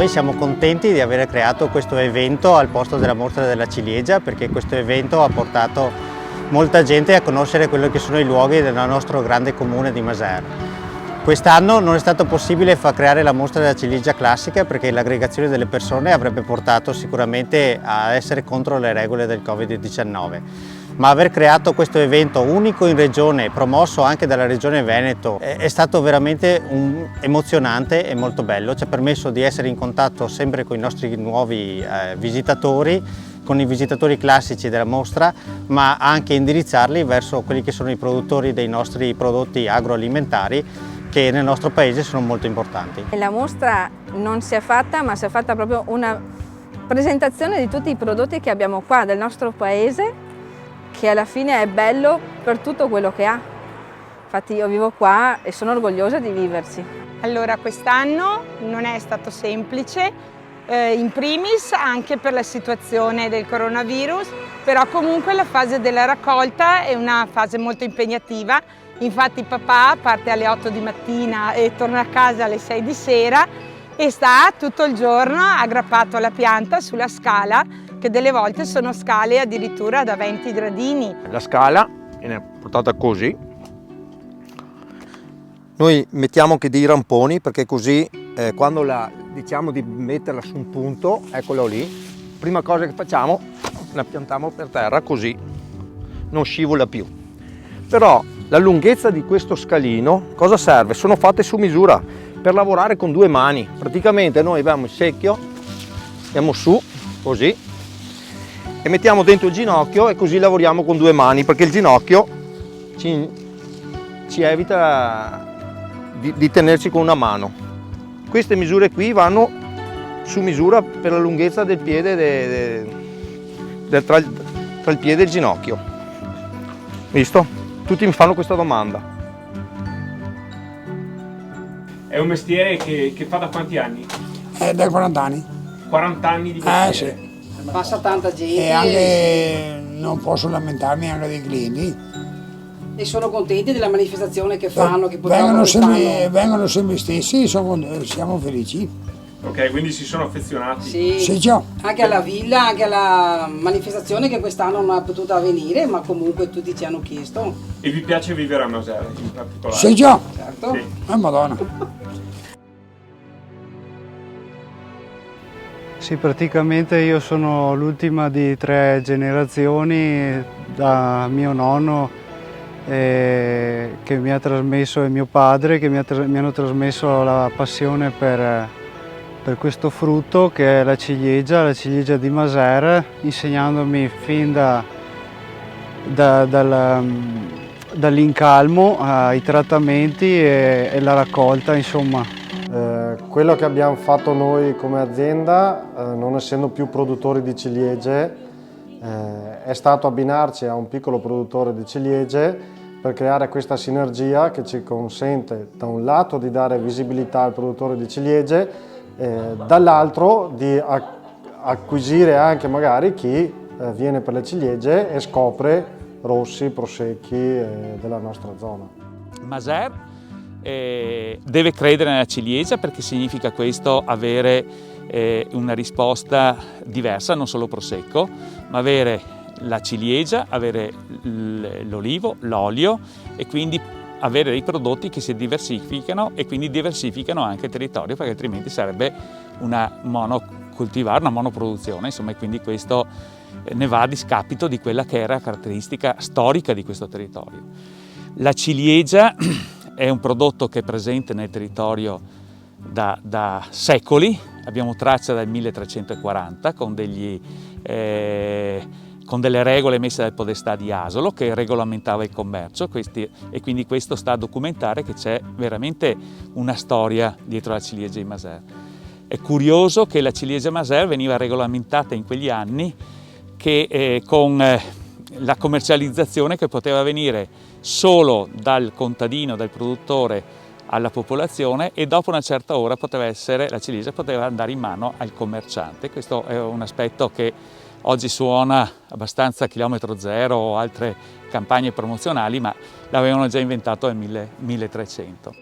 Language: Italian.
Noi siamo contenti di aver creato questo evento al posto della mostra della ciliegia, perché questo evento ha portato molta gente a conoscere quelli che sono i luoghi del nostro grande comune di Maser. Quest'anno non è stato possibile far creare la mostra della ciliegia classica perché l'aggregazione delle persone avrebbe portato sicuramente a essere contro le regole del Covid-19. Ma aver creato questo evento unico in regione, promosso anche dalla regione Veneto, è stato veramente emozionante e molto bello. Ci ha permesso di essere in contatto sempre con i nostri nuovi visitatori, con i visitatori classici della mostra, ma anche indirizzarli verso quelli che sono i produttori dei nostri prodotti agroalimentari, che nel nostro paese sono molto importanti. La mostra non si è fatta, ma si è fatta proprio una presentazione di tutti i prodotti che abbiamo qua del nostro paese, che alla fine è bello per tutto quello che ha. Infatti io vivo qua e sono orgogliosa di viverci. Allora, quest'anno non è stato semplice, in primis anche per la situazione del coronavirus, però comunque la fase della raccolta è una fase molto impegnativa. Infatti papà parte alle 8 di mattina e torna a casa alle 6 di sera e sta tutto il giorno aggrappato alla pianta sulla scala, che delle volte sono scale addirittura da 20 gradini. La scala viene portata così. Noi mettiamo che dei ramponi perché così quando diciamo di metterla su un punto, eccolo lì, prima cosa che facciamo la piantiamo per terra così non scivola più. Però la lunghezza di questo scalino cosa serve? Sono fatte su misura per lavorare con due mani. Praticamente noi abbiamo il secchio, andiamo su così e mettiamo dentro il ginocchio e così lavoriamo con due mani, perché il ginocchio ci evita di tenerci con una mano. Queste misure qui vanno su misura per la lunghezza del piede tra il piede e il ginocchio. Visto? Tutti mi fanno questa domanda. È un mestiere che fa da quanti anni? Da 40 anni. 40 anni di mestiere? Sì. Passa tanta gente e anche non posso lamentarmi anche dei clienti. E sono contenti della manifestazione che fanno, che vengono sempre stessi, siamo felici. Ok, quindi si sono affezionati? Sì, già. Anche alla villa, anche alla manifestazione che quest'anno non è potuta avvenire, ma comunque tutti ci hanno chiesto. E vi piace vivere a Maser in particolare? Sì già, certo. Sì. Madonna. Sì, praticamente io sono l'ultima di 3 generazioni da mio nonno che mi ha trasmesso e mio padre che mi hanno trasmesso la passione per questo frutto che è la ciliegia di Maser, insegnandomi fin dall'incalmo ai trattamenti e la raccolta, insomma. Quello che abbiamo fatto noi come azienda, non essendo più produttori di ciliegie, è stato abbinarci a un piccolo produttore di ciliegie per creare questa sinergia che ci consente da un lato di dare visibilità al produttore di ciliegie, dall'altro di acquisire anche magari chi viene per le ciliegie e scopre rossi, prosecchi della nostra zona. Maser deve credere nella ciliegia perché significa questo avere una risposta diversa, non solo prosecco, ma avere la ciliegia, avere l'olivo, l'olio e quindi avere dei prodotti che si diversificano e quindi diversificano anche il territorio, perché altrimenti sarebbe una monocoltivare, una monoproduzione, insomma, e quindi questo ne va a discapito di quella che era la caratteristica storica di questo territorio. La ciliegia è un prodotto che è presente nel territorio da secoli, abbiamo traccia dal 1340 con delle regole messe dal podestà di Asolo che regolamentava il commercio e quindi questo sta a documentare che c'è veramente una storia dietro la ciliegia di Maser. È curioso che la ciliegia Maser veniva regolamentata in quegli anni che con la commercializzazione che poteva avvenire solo dal contadino, dal produttore alla popolazione e dopo una certa ora la ciliegia poteva andare in mano al commerciante. Questo è un aspetto che oggi suona abbastanza chilometro zero o altre campagne promozionali, ma l'avevano già inventato nel 1300.